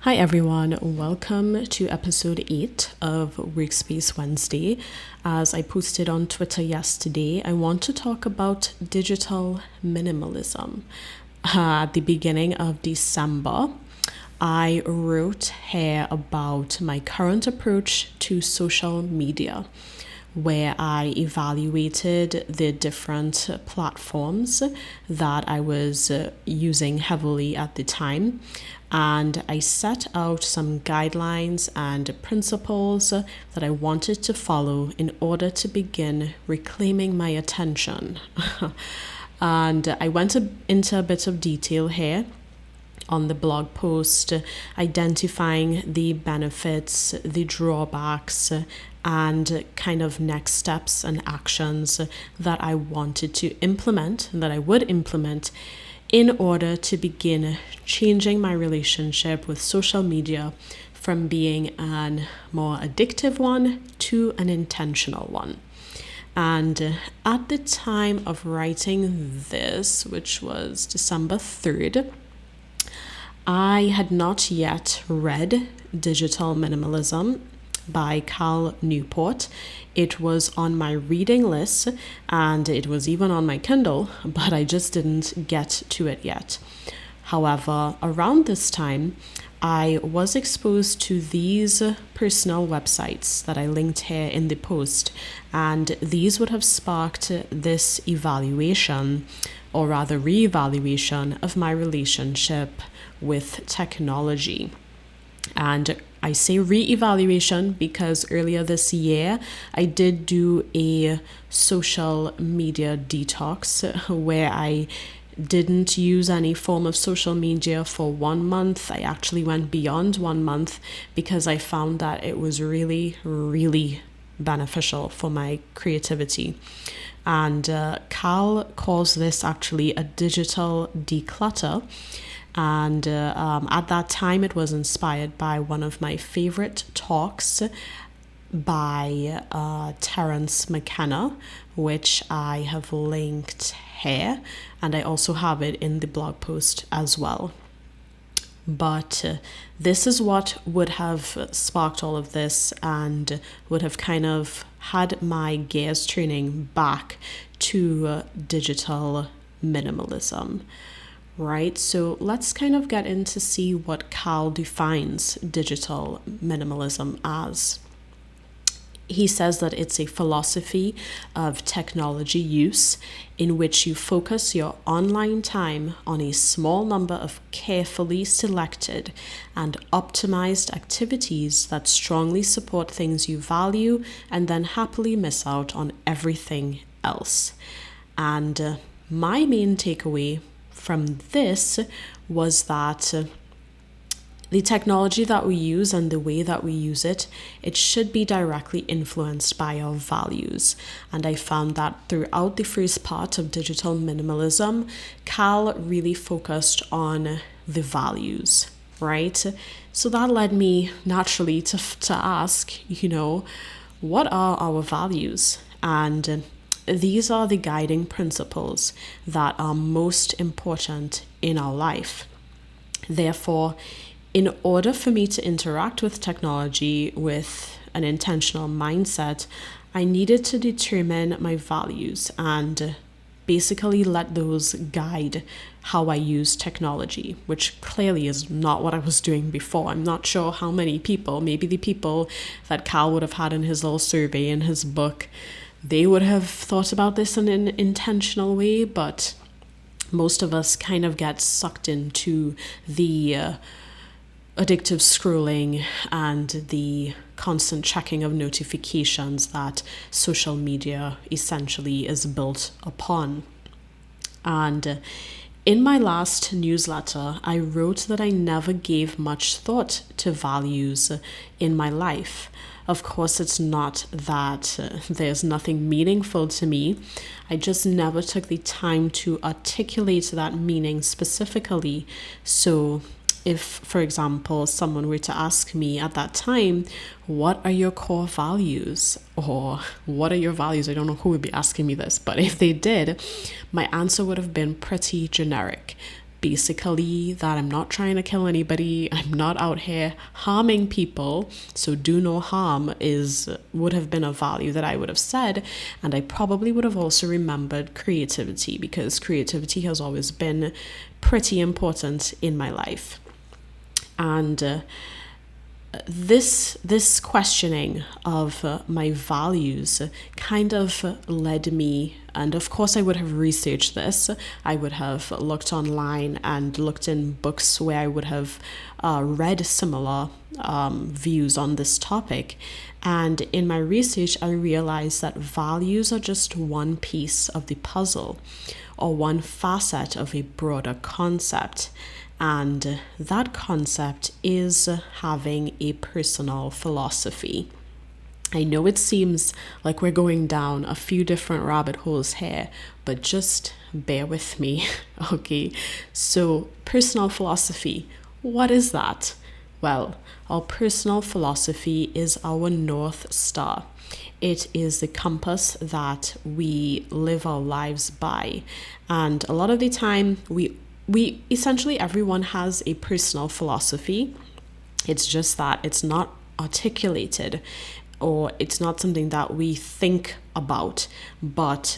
Hi everyone, welcome to episode 8 of Workspace Wednesday. As I posted on Twitter yesterday, I want to talk about digital minimalism. At the beginning of December, I wrote here about my current approach to social media, where I evaluated the different platforms that I was using heavily at the time. And I set out some guidelines and principles that I wanted to follow in order to begin reclaiming my attention. And I went into a bit of detail here on the blog post, identifying the benefits, the drawbacks, and kind of next steps and actions that I wanted to implement, that I would implement in order to begin changing my relationship with social media from being a more addictive one to an intentional one. And at the time of writing this, which was December 3rd, I had not yet read Digital Minimalism by Cal Newport. It was on my reading list and it was even on my Kindle, but I just didn't get to it yet. However, around this time, I was exposed to these personal websites that I linked here in the post, and these would have sparked this evaluation, or rather re-evaluation of my relationship with technology. And I say re-evaluation because earlier this year I did do a social media detox where I didn't use any form of social media for 1 month. I actually went beyond 1 month because I found that it was really, really beneficial for my creativity. And Cal calls this actually a digital declutter. And at that time, it was inspired by one of my favorite talks by Terence McKenna, which I have linked here, and I also have it in the blog post as well. But this is what would have sparked all of this and would have kind of had my gears turning back to digital minimalism. Right, so let's kind of get in to see what Cal defines digital minimalism as. He says that it's a philosophy of technology use in which you focus your online time on a small number of carefully selected and optimized activities that strongly support things you value and then happily miss out on everything else. And my main takeaway from this was that the technology that we use and the way that we use it, it should be directly influenced by our values. And I found that throughout the first part of digital minimalism, Cal really focused on the values, right? So that led me naturally to ask, what are our values? And these are the guiding principles that are most important in our life. Therefore, in order for me to interact with technology with an intentional mindset, I needed to determine my values and basically let those guide how I use technology, which clearly is not what I was doing before. I'm not sure how many people, maybe the people that Cal would have had in his little survey in his book, they would have thought about this in an intentional way, but most of us kind of get sucked into the addictive scrolling and the constant checking of notifications that social media essentially is built upon. And in my last newsletter, I wrote that I never gave much thought to values in my life. Of course, it's not that there's nothing meaningful to me. I just never took the time to articulate that meaning specifically. So if, for example, someone were to ask me at that time, what are your core values? Or what are your values? I don't know who would be asking me this, but if they did, my answer would have been pretty generic. basically that I'm not trying to kill anybody. I'm not out here harming people. So do no harm would have been a value that I would have said. And I probably would have also remembered creativity, because creativity has always been pretty important in my life. And this questioning of my values kind of led me, and of course I would have researched this. I would have looked online and looked in books where I would have read similar views on this topic. And in my research, I realized that values are just one piece of the puzzle, or one facet of a broader concept. And that concept is having a personal philosophy. I know it seems like we're going down a few different rabbit holes here, but just bear with me, okay? So, personal philosophy, what is that? Well, our personal philosophy is our North Star. It is the compass that we live our lives by. And a lot of the time, we essentially, everyone has a personal philosophy. It's just that it's not articulated, or it's not something that we think about. But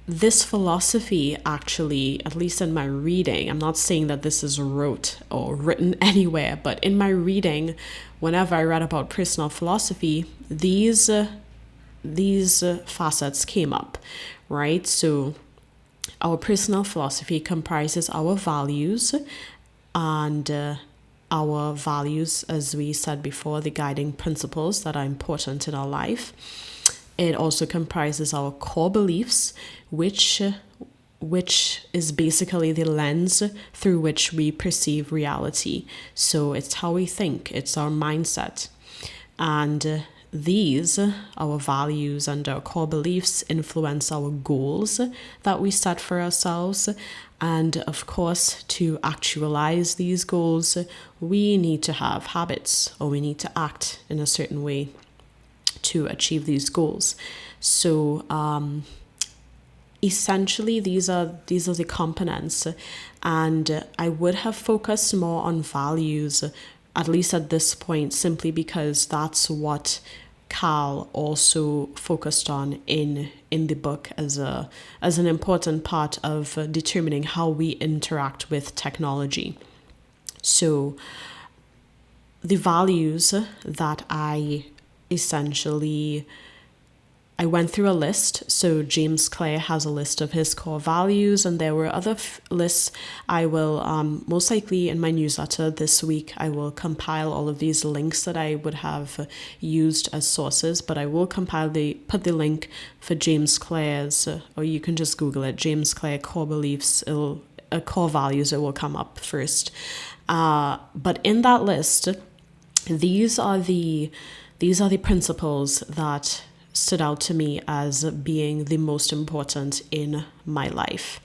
this philosophy actually, at least in my reading, I'm not saying that this is rote or written anywhere, but in my reading, whenever I read about personal philosophy, these facets came up, right? So our personal philosophy comprises our values, and our values, as we said before, the guiding principles that are important in our life. It also comprises our core beliefs, which is basically the lens through which we perceive reality. So it's how we think, it's our mindset. And these, our values and our core beliefs, influence our goals that we set for ourselves. And of course, to actualize these goals, we need to have habits, or we need to act in a certain way to achieve these goals. So essentially, these are the components. And I would have focused more on values, at least at this point, simply because that's what Cal also focused on in the book as an important part of determining how we interact with technology. So the values that I went through a list. So James Clear has a list of his core values, and there were other lists. I will most likely in my newsletter this week, I will compile all of these links that I would have used as sources, but I will put the link for James Clear's, or you can just Google it, James Clear core beliefs, core values, it will come up first. But in that list, these are the principles that stood out to me as being the most important in my life.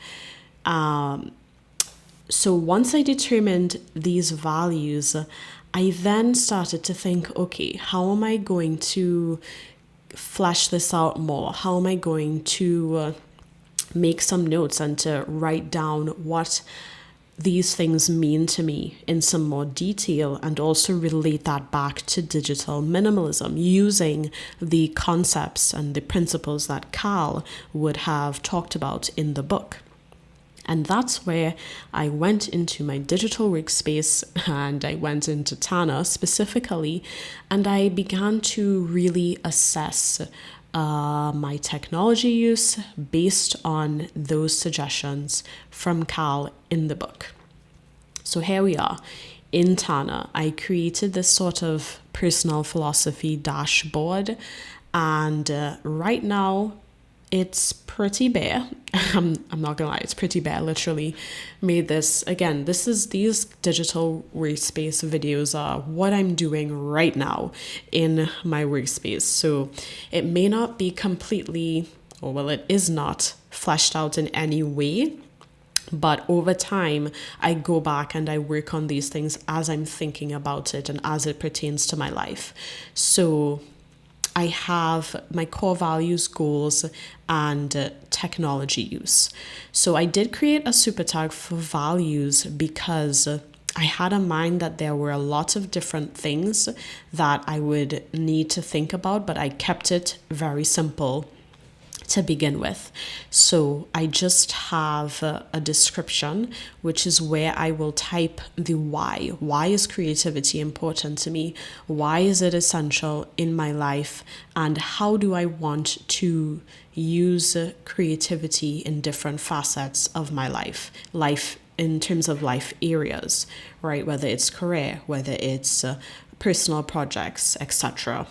So once I determined these values, I then started to think, okay, how am I going to flesh this out more? How am I going to make some notes and to write down what these things mean to me in some more detail, and also relate that back to digital minimalism using the concepts and the principles that Cal would have talked about in the book. And that's where I went into my digital workspace, and I went into Tana specifically, and I began to really assess my technology use based on those suggestions from Cal in the book. So here we are in Tana. I created this sort of personal philosophy dashboard, and right now it's pretty bare. I'm not gonna lie, it's pretty bare. Literally made this, again, these digital workspace videos are what I'm doing right now in my workspace. So it may not be completely, or well, it is not fleshed out in any way, but over time I go back and I work on these things as I'm thinking about it and as it pertains to my life. So I have my core values, goals, and technology use. So I did create a super tag for values because I had in mind that there were a lot of different things that I would need to think about, but I kept it very simple to begin with. So I just have a description, which is where I will type the why. Why is creativity important to me? Why is it essential in my life? And how do I want to use creativity in different facets of my life in terms of life areas, right? Whether it's career, whether it's personal projects, etc.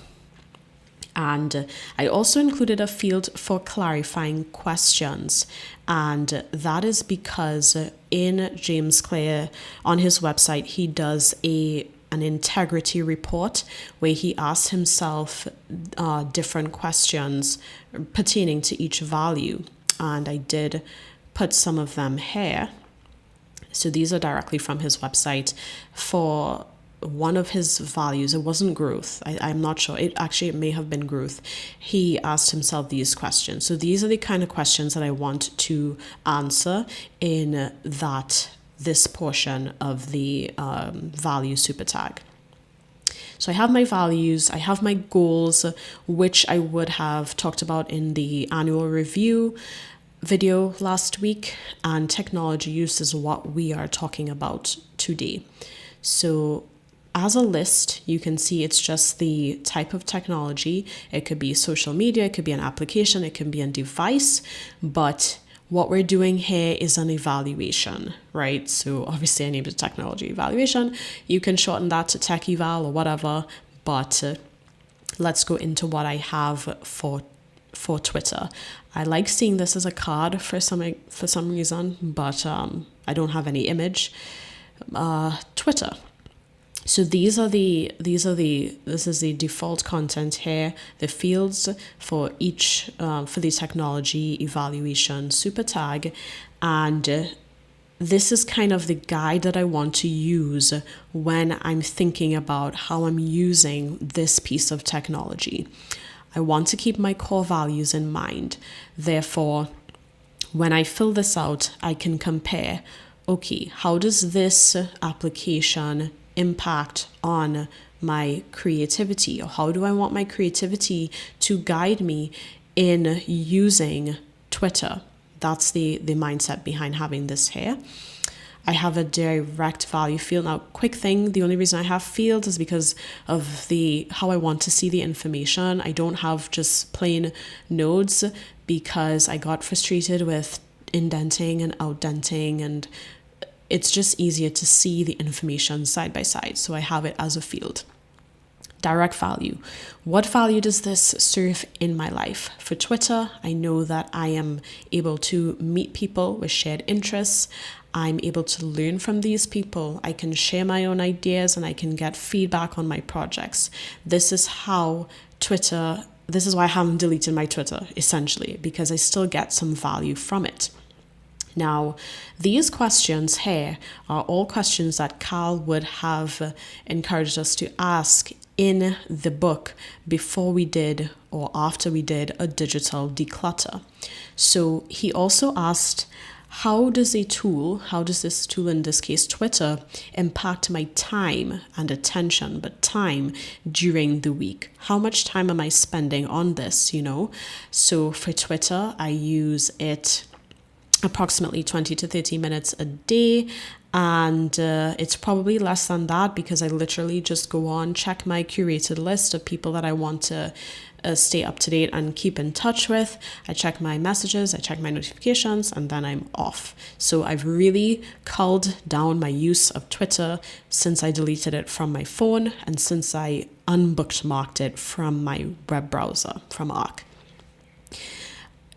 And I also included a field for clarifying questions. And that is because in James Clear, on his website, he does an integrity report where he asks himself different questions pertaining to each value. And I did put some of them here. So these are directly from his website. For one of his values, it wasn't growth. I'm not sure. It may have been growth. He asked himself these questions. So these are the kind of questions that I want to answer in this portion of the value super tag. So I have my values, I have my goals, which I would have talked about in the annual review video last week, and technology use is what we are talking about today. So as a list, you can see it's just the type of technology. It could be social media, it could be an application, it can be a device, but what we're doing here is an evaluation, right? So obviously I named it technology evaluation. You can shorten that to tech eval or whatever, but let's go into what I have for Twitter. I like seeing this as a card for some reason, but I don't have any image. Twitter. So this is the default content here, the fields for each, for the technology evaluation super tag. And this is kind of the guide that I want to use when I'm thinking about how I'm using this piece of technology. I want to keep my core values in mind. Therefore, when I fill this out, I can compare, okay, how does this application impact on my creativity, or how do I want my creativity to guide me in using Twitter? That's the mindset behind having this here. I have a direct value field. Now, quick thing, the only reason I have fields is because of how I want to see the information. I don't have just plain nodes because I got frustrated with indenting and outdenting, and it's just easier to see the information side by side. So I have it as a field. Direct value. What value does this serve in my life? For Twitter, I know that I am able to meet people with shared interests. I'm able to learn from these people. I can share my own ideas and I can get feedback on my projects. This is why I haven't deleted my Twitter, essentially, because I still get some value from it. Now, these questions here are all questions that Carl would have encouraged us to ask in the book before we did or after we did a digital declutter. So he also asked, how does this tool, in this case Twitter, impact my time and attention, but time during the week? How much time am I spending on this, So for Twitter, I use it approximately 20 to 30 minutes a day, and it's probably less than that because I literally just go on, check my curated list of people that I want to stay up to date and keep in touch with. I check my messages, I check my notifications, and then I'm off. So I've really culled down my use of Twitter since I deleted it from my phone and since I unbookmarked it from my web browser, from Arc.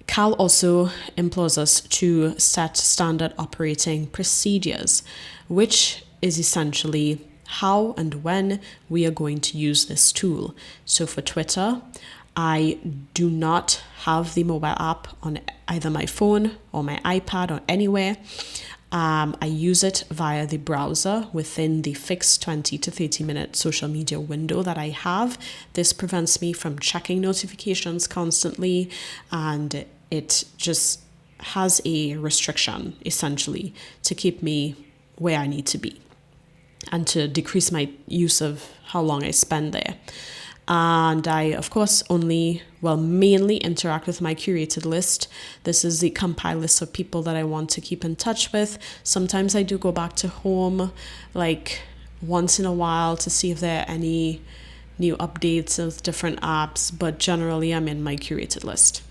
Cal also implores us to set standard operating procedures, which is essentially how and when we are going to use this tool. So for Twitter, I do not have the mobile app on either my phone or my iPad or anywhere. I use it via the browser within the fixed 20 to 30 minute social media window that I have. This prevents me from checking notifications constantly, and it just has a restriction essentially to keep me where I need to be and to decrease my use of how long I spend there. And I, of course, mainly interact with my curated list. This is the compiled list of people that I want to keep in touch with. Sometimes I do go back to home, like once in a while, to see if there are any new updates of different apps, but generally I'm in my curated list.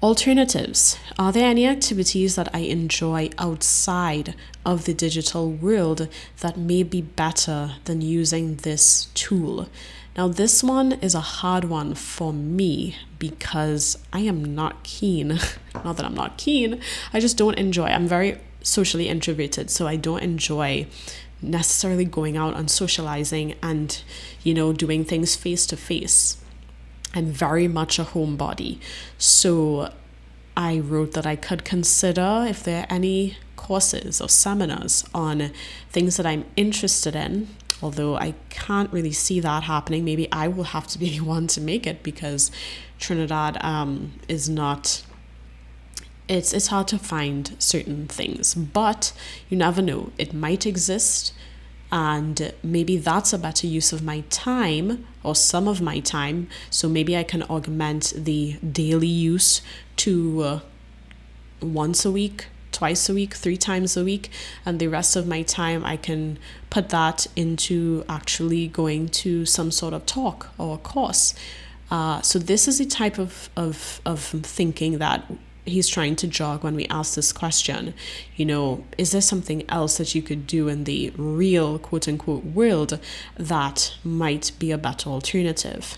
Alternatives. Are there any activities that I enjoy outside of the digital world that may be better than using this tool? Now, this one is a hard one for me because I am not keen. Not that I'm not keen, I just don't enjoy. I'm very socially introverted, so I don't enjoy necessarily going out and socializing and, doing things face to face. I'm very much a homebody. So I wrote that I could consider if there are any courses or seminars on things that I'm interested in, although I can't really see that happening. Maybe I will have to be the one to make it because Trinidad is not... It's hard to find certain things, but you never know. It might exist, and maybe that's a better use of my time or some of my time. So maybe I can augment the daily use to once a week, twice a week, 3 times a week, and the rest of my time I can put that into actually going to some sort of talk or course. So this is the type of thinking that he's trying to jog when we ask this question. Is there something else that you could do in the real quote unquote world that might be a better alternative?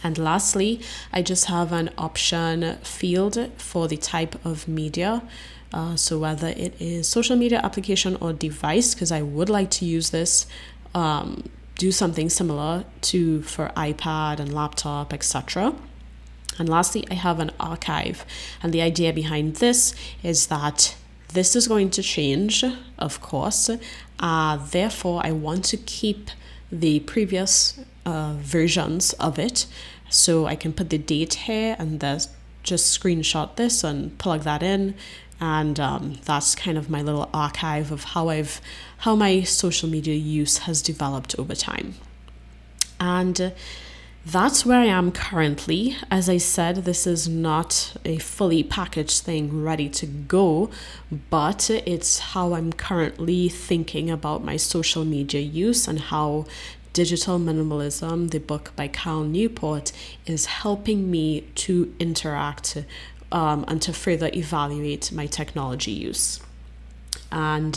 And lastly, I just have an option field for the type of media. So whether it is social media application or device, because I would like to use this, do something similar for iPad and laptop, etc. And lastly, I have an archive. And the idea behind this is that this is going to change, of course. Therefore, I want to keep the previous versions of it. So I can put the date here and then just screenshot this and plug that in. And that's kind of my little archive of how my social media use has developed over time. And that's where I am currently. As I said, this is not a fully packaged thing ready to go, but it's how I'm currently thinking about my social media use and how Digital Minimalism, the book by Cal Newport, is helping me to interact and to further evaluate my technology use. And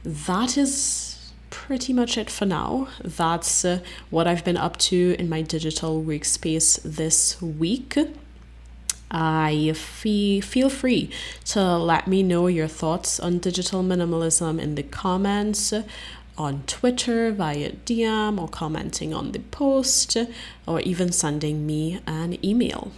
that is pretty much it for now. That's what I've been up to in my digital workspace this week. I feel free to let me know your thoughts on digital minimalism in the comments, on Twitter via DM, or commenting on the post, or even sending me an email.